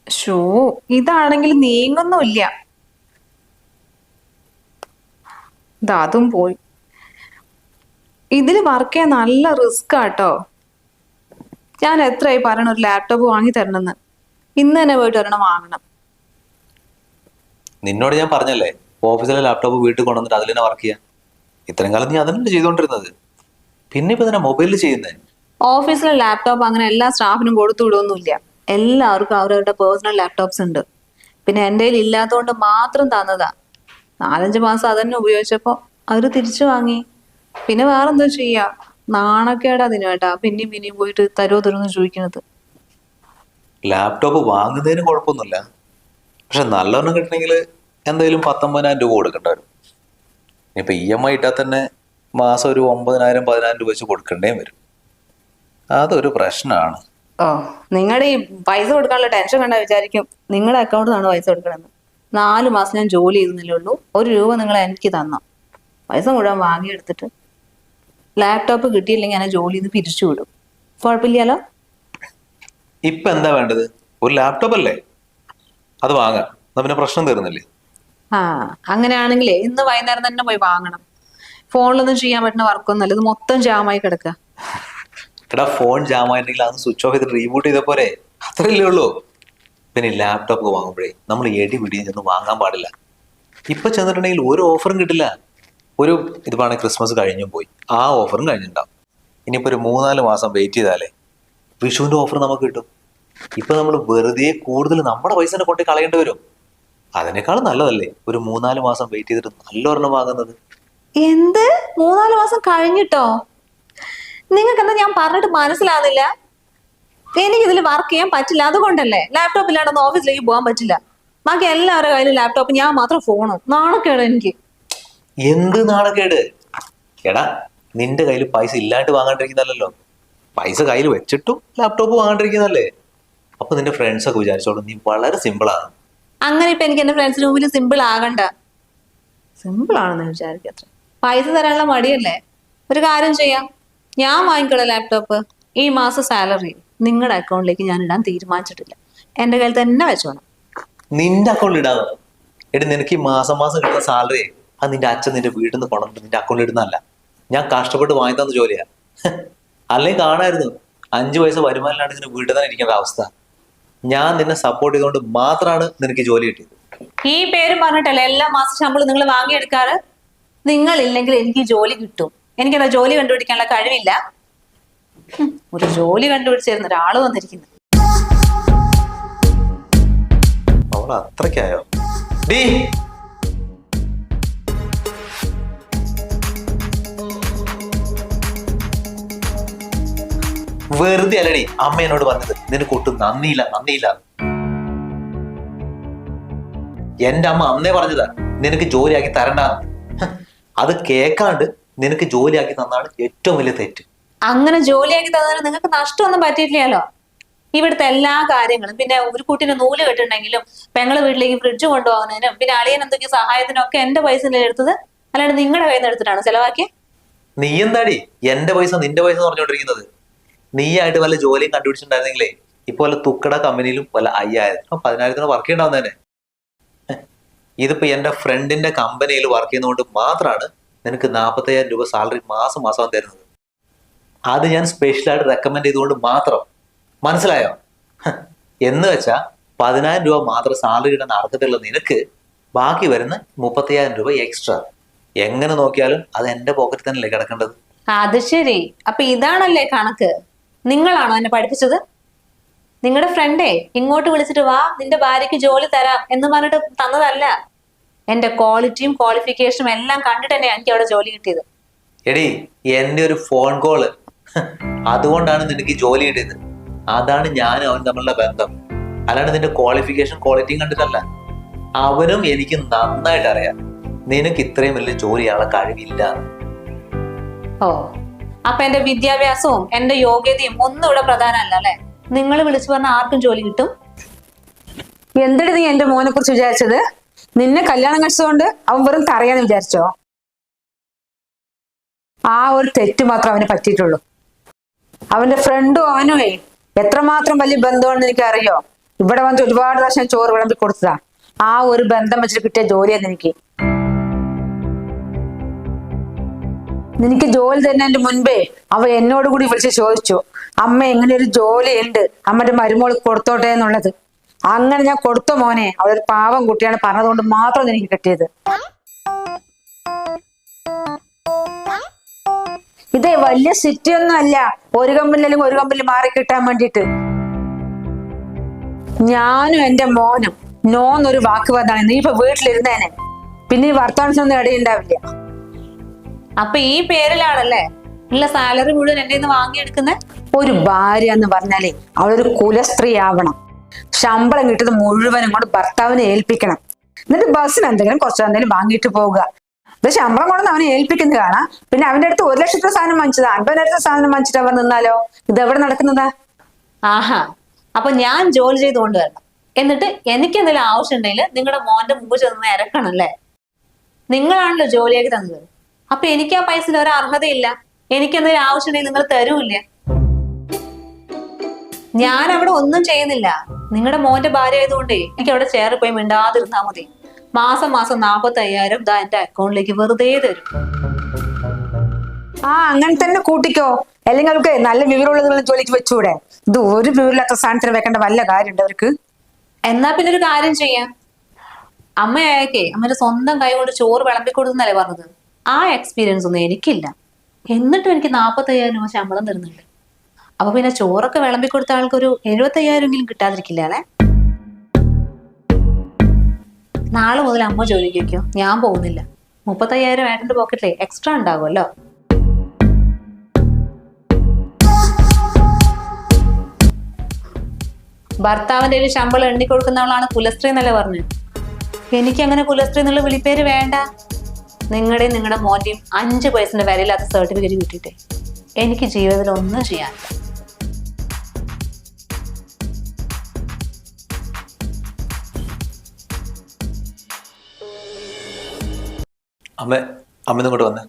Show ഇതാണെങ്കിൽ നീങ്ങൊന്നുമില്ല. അതും പോയി. ഇതിൽ വർക്ക് ചെയ്യാൻ നല്ല റിസ്ക് ആട്ടോ. ഞാൻ എത്രയായി പറയണ ഒരു ലാപ്ടോപ്പ് വാങ്ങി തരണമെന്ന്. ഇന്ന് തന്നെ പോയിട്ട് ഒരെണ്ണം വാങ്ങണം. നിന്നോട് ഞാൻ പറഞ്ഞല്ലേ ഓഫീസിലെ ലാപ്ടോപ്പ് വീട്ടിൽ കൊണ്ടുവന്നിട്ട് അതിൽ തന്നെ വർക്ക് ചെയ്യാൻ. ഇത്രയും കാലം നീ അതല്ലേ ചെയ്തുകൊണ്ടിരുന്നത്. പിന്നെ ഇപ്പൊ തന്നെ മൊബൈലിൽ ചെയ്യുന്നേ. ഓഫീസിലെ ലാപ്ടോപ്പ് അങ്ങനെ എല്ലാ സ്റ്റാഫിനും കൊടുത്തു വിടുമൊന്നുമില്ല. എല്ലാവർക്കും അവരവരുടെ പേഴ്സണൽ ലാപ്ടോപ്സ് ഉണ്ട്. പിന്നെ എൻ്റെ കയ്യിൽ ഇല്ലാത്തതുകൊണ്ട് മാത്രം തന്നതാ. 4-5 മാസം അതന്നെ ഉപയോഗിച്ചപ്പോ അവര് തിരിച്ചു വാങ്ങി. പിന്നെ വേറെന്താ ചെയ്യാ? നാണക്കേടാ അതിന് കേട്ടാ. പിന്നെയും പിന്നെയും പോയിട്ട് തരുമോ തരുമെന്ന് ചോദിക്കണത്. ലാപ്ടോപ്പ് വാങ്ങുന്നതിന് കുഴപ്പമൊന്നുമില്ല. പക്ഷെ നല്ലൊരെണ്ണം കിട്ടണമെങ്കിൽ എന്തായാലും 19,000 രൂപ കൊടുക്കേണ്ടി വരും. ഇനിയിപ്പോ EMI ഇട്ടാൽ തന്നെ മാസം ഒരു 9,000-10,000 രൂപ വെച്ച് കൊടുക്കേണ്ടേ വരും. അതൊരു പ്രശ്നമാണ്. ഓ, നിങ്ങളുടെ ഈ പൈസ കൊടുക്കാനുള്ള ടെൻഷൻ കണ്ടാ വിചാരിക്കും നിങ്ങളുടെ അക്കൗണ്ടിൽ നിന്നാണ് പൈസ കൊടുക്കണമെന്ന്. 4 മാസം ഞാൻ ജോലി ചെയ്യുന്നില്ലേ ഉള്ളൂ. 1 രൂപ നിങ്ങൾ എനിക്ക് തന്നോ? പൈസ മുഴുവൻ വാങ്ങിയെടുത്തിട്ട് ലാപ്ടോപ്പ് കിട്ടിയില്ലെങ്കിൽ ഞാൻ ജോലിയിൽ നിന്ന് പിരിച്ചു വിടും. കുഴപ്പമില്ലല്ലോ. ഇപ്പൊ എന്താ വേണ്ടത്? ഒരു ലാപ്ടോപ്പ് അല്ലേ, അത് വാങ്ങാം. എന്നാ പിന്നെ പ്രശ്നം തീർന്നില്ലേ? ആ, അങ്ങനെയാണെങ്കിലേ ഇന്ന് വൈകുന്നേരം തന്നെ പോയി വാങ്ങണം. ഫോണിലൊന്നും ചെയ്യാൻ പറ്റുന്ന വർക്കൊന്നും അല്ല. ഇത് മൊത്തം ജാമായി കിടക്കുക. എടാ, ഫോൺ ജാം ആയിട്ടുണ്ടെങ്കിൽ അത് സ്വിച്ച് ഓഫ് ചെയ്ത് റീബൂട്ട് ചെയ്ത പോരെ? അത്രയല്ലേ ഉള്ളൂ. പിന്നെ ലാപ്ടോപ്പ് വാങ്ങുമ്പോഴേ നമ്മൾ എടി പിടിയും ചെന്ന് വാങ്ങാൻ പാടില്ല. ഇപ്പൊ ചെന്നിട്ടുണ്ടെങ്കിൽ ഒരു ഓഫറും കിട്ടില്ല. ഇത് വേണമെങ്കിൽ ക്രിസ്മസ് കഴിഞ്ഞും പോയി, ആ ഓഫറും കഴിഞ്ഞിട്ടുണ്ടാവും. ഇനിയിപ്പോ ഒരു 3-4 മാസം വെയിറ്റ് ചെയ്താലേ വിഷുവിന്റെ ഓഫർ നമുക്ക് കിട്ടും. ഇപ്പൊ നമ്മൾ വെറുതെ കൂടുതൽ നമ്മുടെ പൈസ കൊണ്ട് കളയേണ്ടി വരും. അതിനേക്കാളും നല്ലതല്ലേ ഒരു 3-4 മാസം വെയിറ്റ് ചെയ്തിട്ട് നല്ലൊരെണ്ണം വാങ്ങുന്നത്. എന്ത് 3-4 മാസം കഴിഞ്ഞിട്ടോ? നിങ്ങൾക്ക് എന്താ ഞാൻ പറഞ്ഞിട്ട് മനസ്സിലാവുന്നില്ല? എനിക്കിതിൽ വർക്ക് ചെയ്യാൻ പറ്റില്ല. അതുകൊണ്ടല്ലേ ലാപ്ടോപ്പ് ഇല്ലാണ്ടൊന്നും ഓഫീസിലേക്ക് പോകാൻ പറ്റില്ല. ബാക്കി എല്ലാവരുടെ കയ്യിലും ലാപ്ടോപ്പ്, ഞാൻ മാത്രം ഫോണും. നാണക്കേട് എനിക്ക്. എന്ത് നാണക്കേട്? എടാ, നിന്റെ കയ്യിൽ പൈസ ഇല്ലാണ്ട് വാങ്ങാണ്ടിരിക്കുന്നല്ലോ, പൈസ കയ്യിൽ വെച്ചിട്ടും ലാപ്ടോപ്പ് വാങ്ങാണ്ടിരിക്കുന്നല്ലേ. അപ്പൊ നിന്റെ ഫ്രണ്ട്സ് ഒക്കെ വിചാരിച്ചോളും നീ വളരെ സിമ്പിളാണ്. അങ്ങനെ ഇപ്പൊ എനിക്ക് എന്റെ ഫ്രണ്ട്സിന് മുമ്പിൽ സിമ്പിൾ ആകണ്ട. സിമ്പിൾ ആണെന്ന് വിചാരിക്കത്ര. പൈസ തരാനുള്ള മടിയല്ലേ? ഒരു കാര്യം ചെയ്യാം, ഞാൻ വാങ്ങിക്കോളാം ലാപ്ടോപ്പ്. ഈ മാസം സാലറി നിങ്ങളുടെ അക്കൗണ്ടിലേക്ക് ഞാൻ ഇടാൻ തീരുമാനിച്ചിട്ടില്ല. എന്റെ കയ്യിൽ തന്നെ വെച്ചോണം. നിന്റെ അക്കൗണ്ടിൽ ഇടാതെ? എടി, നിനക്ക് ഈ മാസം മാസം കിട്ടുന്ന സാലറി അത് നിന്റെ അച്ഛൻ നിന്റെ വീട്ടിൽ നിന്ന് കൊണ്ടുവന്നിട്ട് നിന്റെ അക്കൗണ്ടിൽ ഇടുന്നതല്ല. ഞാൻ കഷ്ടപ്പെട്ട് വാങ്ങി തന്ന ജോലിയാ. അല്ലെങ്കിൽ കാണായിരുന്നു 5 പൈസ വരുമാനമില്ലാണ്ട് ഇങ്ങനെ വീട്ടിൽ തന്നെ ഇരിക്കേണ്ട അവസ്ഥ. ഞാൻ നിന്നെ സപ്പോർട്ട് ചെയ്തുകൊണ്ട് മാത്രമാണ് നിനക്ക് ജോലി കിട്ടിയത്. ഈ പേരും പറഞ്ഞിട്ടല്ലേ എല്ലാ മാസം ശമ്പളം നിങ്ങൾ വാങ്ങിയെടുക്കാറ്? നിങ്ങൾ ഇല്ലെങ്കിൽ എനിക്ക് ജോലി കിട്ടും. എനിക്കെന്താ ജോലി കണ്ടുപിടിക്കാനുള്ള കഴിവില്ല? ഒരു ജോലി കണ്ടുപിടിച്ചിരുന്ന ഒരാള് വന്നിരിക്കുന്നു. അവൾ അത്രയ്ക്കായോ? ഡീ, വെറുതെ അല്ലടി അമ്മ എന്നോട് പറഞ്ഞത് നിനക്ക് ഒട്ടും നന്ദിയില്ല നന്ദിയില്ല. എന്റെ അമ്മ അന്നേ പറഞ്ഞതാ നിനക്ക് ജോലിയാക്കി തരണ്ട. അത് കേൾക്കാണ്ട് നിനക്ക് ജോലിയാക്കി തന്നാണ് ഏറ്റവും വലിയ തെറ്റ്. അങ്ങനെ ജോലിയാക്കി തന്നതിന് നിങ്ങൾക്ക് നഷ്ടമൊന്നും പറ്റിയിട്ടില്ലല്ലോ. ഇവിടുത്തെ എല്ലാ കാര്യങ്ങളും, പിന്നെ ഒരു കുട്ടീനെ നൂല് കെട്ടുണ്ടെങ്കിലും പെങ്ങളെ വീട്ടിലേക്ക് ഫ്രിഡ്ജ് കൊണ്ടുപോകുന്നതിനും പിന്നെ അളിയൻ എന്തൊക്കെ സഹായത്തിനും ഒക്കെ എന്റെ പൈസ എടുത്തത്, അല്ലാണ്ട് നിങ്ങളുടെ കയ്യിൽ നിന്ന് എടുത്തിട്ടാണ് ചെലവാക്കിയത്. നീ എന്താടി എന്റെ പൈസ നിന്റെ പൈസ എന്ന് പറഞ്ഞുകൊണ്ടിരിക്കുന്നത്? നീ ആയിട്ട് വല്ല ജോലിയും കണ്ടുപിടിച്ചിട്ടുണ്ടായിരുന്നെങ്കിലേ ഇപ്പൊ വല്ല തുക്കട കമ്പനിയിലും വല്ല 5,000-10,000 വർക്ക് ചെയ്യണ്ടാവുന്നതന്നെ. ഇതിപ്പോ എന്റെ ഫ്രണ്ടിന്റെ കമ്പനിയിൽ വർക്ക് ചെയ്യുന്നതുകൊണ്ട് മാത്രമാണ് നിനക്ക് 40,000 രൂപ സാലറി മാസം മാസം തരുന്നത്. അത് ഞാൻ സ്പെഷ്യലായിട്ട് റെക്കമെൻഡ് ചെയ്തുകൊണ്ട് മാത്രം. മനസ്സിലായോ? എന്ന് വെച്ചാ 10,000 രൂപ മാത്രം സാലറി ഇടാൻ അർഹതയുള്ള നിനക്ക് ബാക്കി വരുന്ന 30,000 രൂപ എക്സ്ട്രാ. എങ്ങനെ നോക്കിയാലും അത് എന്റെ പോക്കറ്റിൽ തന്നെയല്ലേ കിടക്കേണ്ടത്. അത് ശരി. അപ്പൊ ഇതാണല്ലേ കണക്ക്? നിങ്ങളാണോ എന്നെ പഠിപ്പിച്ചത്? നിങ്ങളുടെ ഫ്രണ്ടേ ഇങ്ങോട്ട് വിളിച്ചിട്ട് വാ നിന്റെ ഭാര്യയ്ക്ക് ജോലി തരാം എന്ന് പറഞ്ഞിട്ട് തന്നതല്ല. എന്റെ ക്വാളിറ്റിയും ക്വാളിഫിക്കേഷനും എല്ലാം കണ്ടിട്ട് തന്നെ എനിക്ക് അവിടെ ജോലി കിട്ടിയത്. എടി, എന്റെ ഒരു ഫോൺ കോള് അതുകൊണ്ടാണ് നിനക്ക് ജോലി കിട്ടിയത്. അതാണ് ഞാനും അവൻ തമ്മിലുള്ള ബന്ധം. അല്ലാണ്ട് നിന്റെ ക്വാളിഫിക്കേഷൻ ക്വാളിറ്റിയും കണ്ടിട്ടല്ല. അവനും എനിക്ക് നന്നായിട്ട് അറിയാം നിനക്ക് ഇത്രയും വലിയ ജോലി ചെയ്യാനുള്ള കഴിവില്ല. ഓ, അപ്പൊ എന്റെ വിദ്യാഭ്യാസവും എന്റെ യോഗ്യതയും ഒന്നും ഇവിടെ പ്രധാനമല്ല അല്ലെ? നിങ്ങൾ വിളിച്ചു പറഞ്ഞ ആർക്കും ജോലി കിട്ടും. എന്തിട്ട് നീ എന്റെ മോനെ കുറിച്ച് വിചാരിച്ചത്? നിന്നെ കല്യാണം കഴിച്ചതുകൊണ്ട് അവൻ വെറും തറയാന്ന് വിചാരിച്ചോ? ആ ഒരു തെറ്റ് മാത്രം അവന് പറ്റിയിട്ടുള്ളൂ. അവന്റെ ഫ്രണ്ടും അവനുമേ എത്രമാത്രം വലിയ ബന്ധമാണെന്ന് എനിക്ക് അറിയോ. ഇവിടെ വന്ന് ഒരുപാട് പ്രാവശ്യം ചോറ് വിളമ്പി കൊടുത്തതാ. ആ ഒരു ബന്ധം വെച്ചിട്ട് കിട്ടിയ ജോലിയാന്ന് എനിക്ക്. നിനക്ക് ജോലി തരുന്നതിന്റെ മുൻപേ അവ എന്നോട് കൂടി വിളിച്ച് ചോദിച്ചു, അമ്മ എങ്ങനെ ഒരു ജോലി ഉണ്ട് അമ്മന്റെ മരുമോള് കൊടുത്തോട്ടെ എന്നുള്ളത്. അങ്ങനെ ഞാൻ കൊടുത്ത മോനെ. അവളൊരു പാവം കുട്ടിയാണ് പറഞ്ഞതുകൊണ്ട് മാത്രം എനിക്ക് കിട്ടിയത്. ഇതേ വലിയ സിറ്റി ഒന്നും അല്ല, ഒരു കമ്പനിയിലും ഒരു കമ്പനിയിൽ മാറി കിട്ടാൻ വേണ്ടിയിട്ട്. ഞാനും എന്റെ മോനും നോന്നൊരു വാക്ക് പറഞ്ഞാണ് നീ ഇപ്പൊ വീട്ടിലിരുന്നേനെ, പിന്നെ ഈ വർത്തമാനത്തിനൊന്നും ഇടയുണ്ടാവില്ല. അപ്പൊ ഈ പേരിലാണല്ലേ ഉള്ള സാലറി മുഴുവൻ എന്റെ നിന്ന് വാങ്ങിയെടുക്കുന്നത്? ഒരു ഭാര്യ എന്ന് പറഞ്ഞാലേ അവളൊരു കുലസ്ത്രീ ആവണം. ശമ്പളം കിട്ടുന്നത് മുഴുവനും കൊണ്ട് ഭർത്താവിനെ ഏൽപ്പിക്കണം. എന്നിട്ട് ബസ്സിന് എന്തെങ്കിലും കുറച്ചെന്തെങ്കിലും വാങ്ങിയിട്ട് പോവുക. ഇത് ശമ്പളം കൊണ്ടൊന്നും അവനെ ഏൽപ്പിക്കുന്നത് കാണാം. പിന്നെ അവന്റെ അടുത്ത് 1 ലക്ഷത്തെ സാധനം വാങ്ങിച്ചതാ, 50,000 സാധനം വാങ്ങിച്ചിട്ട് അവർ നിന്നാലോ? ഇത് എവിടെ നടക്കുന്നതാ? ആഹാ, അപ്പൊ ഞാൻ ജോലി ചെയ്ത് കൊണ്ടുവരണം, എന്നിട്ട് എനിക്ക് എന്തെങ്കിലും ആവശ്യം ഉണ്ടെങ്കിൽ നിങ്ങളുടെ മോന്റെ മുമ്പ് ചെന്ന് ഇറക്കണം അല്ലേ? നിങ്ങളാണല്ലോ ജോലിയാക്കി തന്നത്. അപ്പൊ എനിക്ക് ആ പൈസയിൽ ഒരു അർഹതയില്ല. എനിക്ക് എന്തെങ്കിലും ആവശ്യം ഉണ്ടെങ്കിൽ നിങ്ങൾ തരൂല്ല. ഞാൻ അവിടെ ഒന്നും ചെയ്യുന്നില്ല. നിങ്ങളുടെ മോന്റെ ഭാര്യ ആയതുകൊണ്ടേ എനിക്ക് അവിടെ ചേറി പോയി മിണ്ടാതിരുന്നാ മതി. മാസം 45,000 ഇതാ എന്റെ അക്കൗണ്ടിലേക്ക് വെറുതെ തരും. അങ്ങനെ തന്നെ കൂട്ടിക്കോ. അല്ലെങ്കിൽ അവർക്ക് നല്ല വിവരമുള്ളത് ജോലിക്ക് വെച്ചൂടെ? ഇത് ഒരു വിവരമില്ലാത്ത സ്ഥാനത്തിന് വെക്കേണ്ട വല്ല കാര്യമുണ്ട് അവർക്ക്? എന്നാ പിന്നെ ഒരു കാര്യം ചെയ്യാം. അമ്മയായക്കേ അമ്മയുടെ സ്വന്തം കൈ കൊണ്ട് ചോറ് വിളമ്പിക്കൊടുക്കുന്നല്ലേ പറഞ്ഞത്. ആ എക്സ്പീരിയൻസ് ഒന്നും എനിക്കില്ല. എന്നിട്ടും എനിക്ക് 45,000 രൂപ ശമ്പളം തരുന്നുണ്ട്. അപ്പൊ പിന്നെ ചോറൊക്കെ വിളമ്പിക്കൊടുത്ത ആൾക്കൊരു 75,000 എങ്കിലും കിട്ടാതിരിക്കില്ല അല്ലെ? നാളെ മുതൽ അമ്മ ജോലിക്ക് വയ്ക്കോ, ഞാൻ പോകുന്നില്ല. 35,000 ഏട്ടന്റെ പോക്കറ്റിലെ എക്സ്ട്രാ ഉണ്ടാകുമല്ലോ. ഭർത്താവിന്റെ ഒരു ശമ്പളം എണ്ണി കൊടുക്കുന്നവളാണ് കുലസ്ത്രീ എന്നല്ലേ പറഞ്ഞു. എനിക്ക് അങ്ങനെ കുലസ്ത്രീ എന്നുള്ള വിളിപ്പേര് വേണ്ട. നിങ്ങളുടെയും നിങ്ങളുടെ മോന്റെയും 5 പൈസന്റെ വിലയില്ലാത്ത സർട്ടിഫിക്കറ്റ് കിട്ടിയിട്ടേ എനിക്ക് ജീവിതത്തിൽ ഒന്നും ചെയ്യാനില്ല. അമ്മ ഇങ്ങോട്ട് വന്നേ.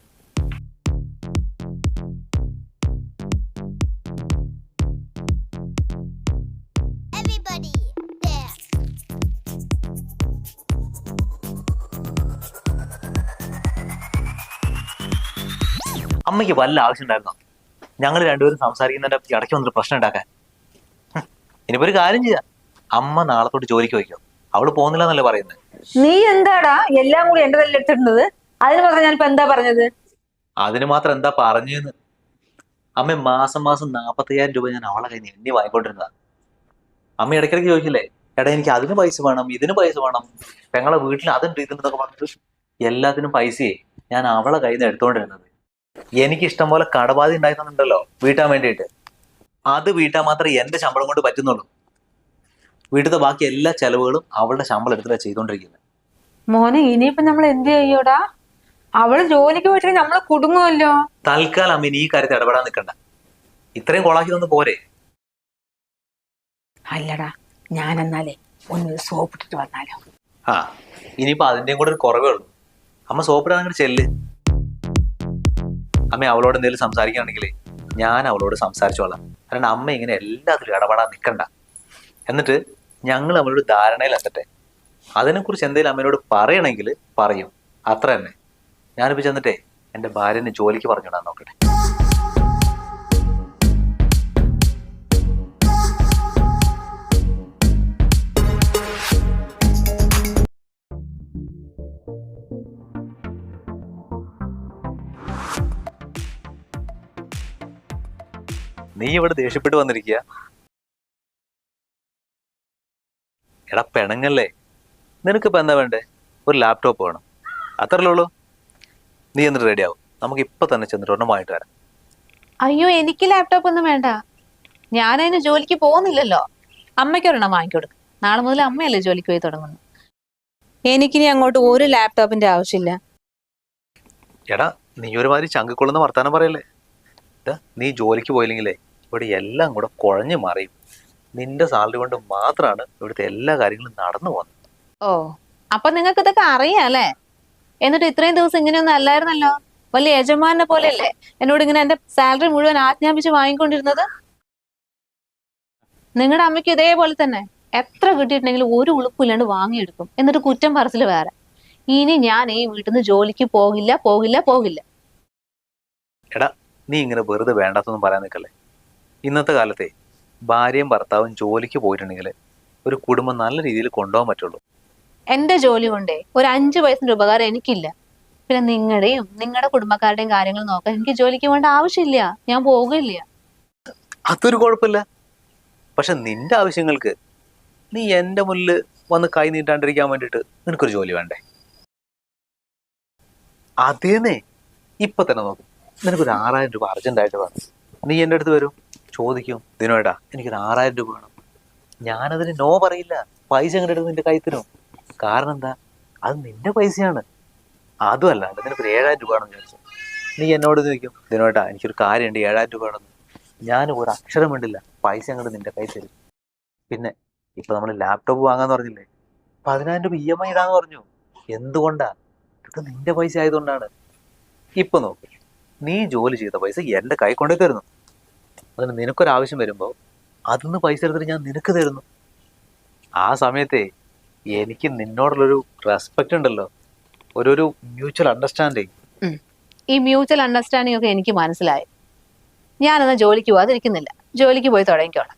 അമ്മയ്ക്ക് വല്ല ആവശ്യം ഉണ്ടായിരുന്നോ ഞങ്ങൾ രണ്ടുപേരും സംസാരിക്കുന്നതിന്റെ ഇടയ്ക്ക് വന്നിട്ട് പ്രശ്നം ഉണ്ടാക്കാൻ? ഇനിയിപ്പോ ഒരു കാര്യം ചെയ്യാം, അമ്മ നാളെ തൊട്ട് ജോലിക്ക് വയ്ക്കോ. അവള് പോകുന്നില്ല എന്നല്ലേ പറയുന്നത്. നീ എന്താടാ എല്ലാം കൂടി എന്റെ തല്ലിൽ എടുത്തിട്ടുള്ളത്? അതിന് മാത്രം ഞാനിപ്പോ എന്താ പറഞ്ഞത്? അതിന് മാത്രം എന്താ പറഞ്ഞെന്ന്? അമ്മ മാസം 45,000 രൂപ ഞാൻ അവളെ കയ്യിൽ നിന്ന് എണ്ണി വാങ്ങിക്കൊണ്ടിരുന്നതാ. അമ്മ ഇടയ്ക്കിടയ്ക്ക് ചോദിക്കില്ലേ, എടാ എനിക്ക് അതിന് പൈസ വേണം, ഇതിന് പൈസ വേണം, പെങ്ങളെ വീട്ടിൽ അതുണ്ട് ഇതെന്നൊക്കെ പറഞ്ഞിട്ട് എല്ലാത്തിനും പൈസയെ ഞാൻ അവളെ കയ്യിൽ നിന്ന് എടുത്തോണ്ടിരുന്നത്. എനിക്ക് ഇഷ്ടം പോലെ കടബാധ ഉണ്ടായിരുന്നുണ്ടല്ലോ വീട്ടാൻ വേണ്ടിയിട്ട്. അത് വീട്ടാൻ മാത്രമേ എന്റെ ശമ്പളം കൊണ്ട് പറ്റുന്നുള്ളൂ. വീട്ടിലത്തെ ബാക്കി എല്ലാ ചെലവുകളും അവളുടെ ശമ്പളം എടുത്തിട്ടാണ് ചെയ്തോണ്ടിരിക്കുന്നത്. മോനെ ഇനിയിപ്പോ നമ്മൾ എന്ത് ചെയ്യോടാ? അവള് ജോലിക്ക് പോയിട്ട് നമ്മള് കുടുങ്ങുമല്ലോ. തൽക്കാലം അമ്മ ഈ കാര്യത്തിൽ ഇടപെടാൻ നിൽക്കണ്ട. ഇത്രയും കൊളാക്കി തന്നു പോരെ? അല്ലടാ, ഞാൻ എന്നാലേ ഒന്ന് സോപ്പിട്ടിട്ട് വന്നാലോ? ഇനിയിപ്പോ അതിന്റെയും കൂടെ ഒരു കുറവേ ഉള്ളൂ. അമ്മ സോപ്പിടാൻ അങ്ങോട്ട് ചെല്ല്. അമ്മ അവളോട് എന്തെങ്കിലും സംസാരിക്കുകയാണെങ്കിലേ ഞാൻ അവളോട് സംസാരിച്ചോളാം. കാരണം അമ്മ ഇങ്ങനെ എല്ലാത്തിലും ഇടപെടാൻ നിൽക്കണ്ട. എന്നിട്ട് ഞങ്ങൾ അവളോട് ധാരണയിലെത്തട്ടെ. അതിനെക്കുറിച്ച് എന്തെങ്കിലും അമ്മയോട് പറയണമെങ്കിൽ പറയും, അത്ര തന്നെ. ഞാനിപ്പോ ചെന്നിട്ടേ എന്റെ ഭാര്യനെ ജോലിക്ക് പറഞ്ഞോടാൻ നോക്കട്ടെ. നീ ഇവിടെ ദേഷ്യപ്പെട്ട് വന്നിരിക്കുക? എടാ പെണങ്ങല്ലേ, നിനക്കിപ്പോ എന്താ വേണ്ടേ? ഒരു ലാപ്ടോപ്പ് വേണം, അത്രല്ലേ ഉള്ളൂ. നീ എന്നിട്ട് റെഡി ആവും, നമുക്ക് ഇപ്പൊ തന്നെ ചെന്നിട്ട് ഒരെണ്ണം വാങ്ങിട്ട് വരാം. അയ്യോ, എനിക്ക് ലാപ്ടോപ്പ് ഒന്നും വേണ്ട. ഞാനതിന് ജോലിക്ക് പോകുന്നില്ലല്ലോ. അമ്മയ്ക്ക് ഒരെണ്ണം വാങ്ങിക്കൊടുക്കും. നാളെ മുതൽ അമ്മയല്ലേ ജോലിക്ക് പോയി തുടങ്ങുന്നു. എനിക്കിനി അങ്ങോട്ട് ഒരു ലാപ്ടോപ്പിന്റെ ആവശ്യമില്ല. എടാ നീ ഒരുമാതിരി ചങ്കിക്കൊള്ളുന്ന വർത്താനം പറയല്ലേ. നീ ജോലിക്ക് പോയില്ലെങ്കിലേ ഇവിടെ എല്ലാം കൂടെ കുഴഞ്ഞു മാറിയും. നിന്റെ സാലറി കൊണ്ട് മാത്രമാണ് ഇവിടുത്തെ എല്ലാ കാര്യങ്ങളും നടന്നു പോകുന്നത്. ഓ, അപ്പൊ നിങ്ങൾക്ക് ഇതൊക്കെ അറിയാം അല്ലേ? എന്നിട്ട് ഇത്രയും ദിവസം ഇങ്ങനെയൊന്നും അല്ലായിരുന്നല്ലോ. വലിയ യജമാനെ പോലെയല്ലേ എന്നോട് ഇങ്ങനെ എന്റെ സാലറി മുഴുവൻ ആജ്ഞാപിച്ച് വാങ്ങിക്കൊണ്ടിരുന്നത്. നിങ്ങളുടെ അമ്മയ്ക്ക് ഇതേപോലെ തന്നെ എത്ര കിട്ടിയിട്ടുണ്ടെങ്കിലും ഒരു ഉളുപ്പില്ലാണ്ട് വാങ്ങിയെടുക്കും, എന്നിട്ട് കുറ്റം പറച്ചിൽ വേറെ. ഇനി ഞാൻ ഈ വീട്ടിൽ നിന്ന് ജോലിക്ക് പോകില്ല പോകില്ല പോകില്ല. എടാ, നീ ഇങ്ങനെ വെറുതെ വേണ്ടാത്തൊന്നും പറയാൻ നിൽക്കല്ലേ. ഇന്നത്തെ കാലത്തെ ഭാര്യയും ഭർത്താവും ജോലിക്ക് പോയിട്ടുണ്ടെങ്കിൽ ഒരു കുടുംബം നല്ല രീതിയിൽ കൊണ്ടുപോകാൻ പറ്റുള്ളൂ. എന്റെ ജോലി കൊണ്ടേ ഒരു 5 പൈസന്റെ ഉപകാരം എനിക്കില്ല. പിന്നെ നിങ്ങളുടെയും നിങ്ങളുടെ കുടുംബക്കാരുടെയും കാര്യങ്ങൾ നോക്കാൻ എനിക്ക് ജോലിക്ക് വേണ്ട ആവശ്യമില്ല. ഞാൻ പോകില്ല. അതൊരു കുഴപ്പമില്ല. പക്ഷെ നിന്റെ ആവശ്യങ്ങൾക്ക് നീ എൻ്റെ മുന്നിൽ വന്ന് കൈ നീട്ടാണ്ടിരിക്കാൻ വേണ്ടിയിട്ട് നിനക്കൊരു ജോലി വേണ്ടേ? അതേന്നേ, ഇപ്പൊ തന്നെ നോക്കും. നിനക്കൊരു 6000 രൂപ അർജന്റായിട്ട് വേണം. നീ എൻ്റെ അടുത്ത് വരും, ചോദിക്കും, ദിനോടാ എനിക്കൊരു 6000 രൂപ വേണം. ഞാനതിന് നോ പറയില്ല. പൈസ അങ്ങോട്ട് എടുത്ത് നിന്റെ കൈ തരും. കാരണം എന്താ? അത് നിന്റെ പൈസയാണ്. അതും അല്ലാണ്ട് നിനക്കൊരു 7000 രൂപ ആണെന്ന് വിചാരിച്ചു, നീ എന്നോട് ചോദിക്കും, ദിനോട്ടാ എനിക്കൊരു കാര്യമുണ്ട്, 7000 രൂപ ആണെന്ന്. ഞാൻ ഒരു അക്ഷരം വേണ്ടില്ല, പൈസ അങ്ങോട്ട് നിന്റെ കൈ തരും. പിന്നെ ഇപ്പൊ നമ്മൾ ലാപ്ടോപ്പ് വാങ്ങാന്ന് പറഞ്ഞില്ലേ, 10000 രൂപ EMI ഇടാന്ന് പറഞ്ഞു. എന്തുകൊണ്ടാ? ഇതൊക്കെ നിന്റെ പൈസ ആയതുകൊണ്ടാണ്. ഇപ്പൊ നോക്ക്, നീ ജോലി ചെയ്ത പൈസ എന്റെ കൈ കൊണ്ടേ തരുന്നു. അതിന് നിനക്കൊരാവശ്യം വരുമ്പോൾ അതിന്ന് പൈസ എടുത്തിട്ട് ഞാൻ നിനക്ക് തരുന്നു. ആ സമയത്തെ എനിക്ക് നിന്നോടുള്ളൊരു റെസ്പെക്റ്റ് ഉണ്ടല്ലോ, ഒരു മ്യൂച്വൽ അണ്ടർസ്റ്റാൻഡിങ്. ഈ മ്യൂച്വൽ അണ്ടർസ്റ്റാൻഡിങ് ഒക്കെ എനിക്ക് മനസ്സിലായി. ഞാനെന്നാ ജോലിക്ക് പോകാതിരിക്കുന്നില്ല. ജോലിക്ക് പോയി തുടങ്ങിക്കോളാം.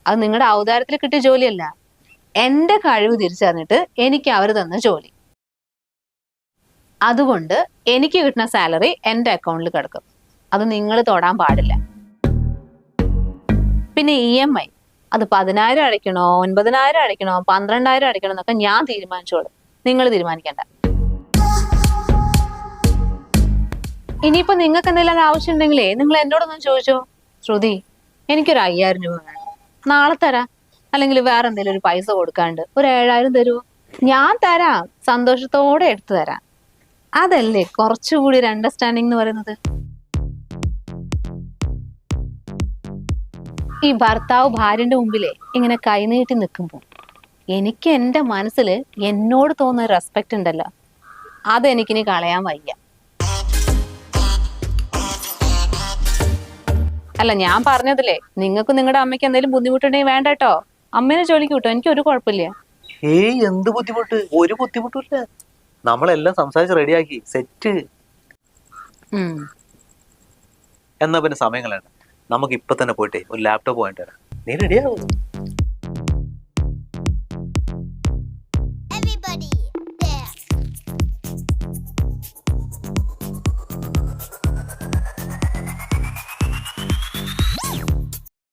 അത് നിങ്ങളുടെ ഔദാര്യത്തിൽ കിട്ടിയ ജോലിയല്ല, എന്റെ കഴിവ് തിരിച്ചറിഞ്ഞിട്ട് എനിക്ക് അവർ തന്ന ജോലി. അതുകൊണ്ട് എനിക്ക് കിട്ടുന്ന സാലറി എന്റെ അക്കൗണ്ടിൽ കിടക്കും. അത് നിങ്ങൾ തൊടാൻ പാടില്ല. പിന്നെ EMI അത് 10000 അടയ്ക്കണോ, 9000 അടയ്ക്കണോ, 12000 അടയ്ക്കണോ എന്നൊക്കെ ഞാൻ തീരുമാനിച്ചോളൂ. നിങ്ങൾ തീരുമാനിക്കണ്ട. ഇനിയിപ്പോ നിങ്ങൾക്ക് എന്തെങ്കിലും ആവശ്യം ഉണ്ടെങ്കിലേ നിങ്ങൾ എന്നോടൊന്നും ചോദിച്ചോ. ശ്രുതി, എനിക്കൊരു 5000 രൂപ വേണം, നാളെ തരാം. അല്ലെങ്കിൽ വേറെ എന്തെങ്കിലും ഒരു പൈസ കൊടുക്കാണ്ട് ഒരു 7000 തരുമോ? ഞാൻ തരാം, സന്തോഷത്തോടെ എടുത്തു തരാം. അതല്ലേ കുറച്ചുകൂടി ഒരു അണ്ടർസ്റ്റാൻഡിങ് എന്ന് പറയുന്നത്. ഈ ഭർത്താവ് ഭാര്യന്റെ മുമ്പിലേ ഇങ്ങനെ കൈനീട്ടി നിൽക്കുമ്പോൾ എനിക്ക് എന്റെ മനസ്സിൽ എന്നോട് തോന്നുന്ന റെസ്പെക്ട് ഉണ്ടല്ലോ, അതെനിക്കിനി കളയാൻ വയ്യ. അല്ല, ഞാൻ പറഞ്ഞതില്ലേ, നിങ്ങൾക്ക് നിങ്ങളുടെ അമ്മയ്ക്ക് എന്തെങ്കിലും ബുദ്ധിമുട്ടുണ്ടെങ്കിൽ വേണ്ട കേട്ടോ. അമ്മേനെ ജോലിക്ക് കിട്ടോ, എനിക്ക് ഒരു കുഴപ്പമില്ല. ഏയ്, എന്ത് ബുദ്ധിമുട്ട്? ഒരു ബുദ്ധിമുട്ടില്ല. നമ്മളെല്ലാം സംസാരിച്ച് റെഡിയാക്കി സെറ്റ്. എന്നാ പിന്നെ സമയം കളയണ്ട, നമുക്ക് ഇപ്പൊ തന്നെ പോയിട്ടേ ഒരു ലാപ്ടോപ്പ് വാങ്ങിട്ട് വരാം. നീ റെഡിയാവും.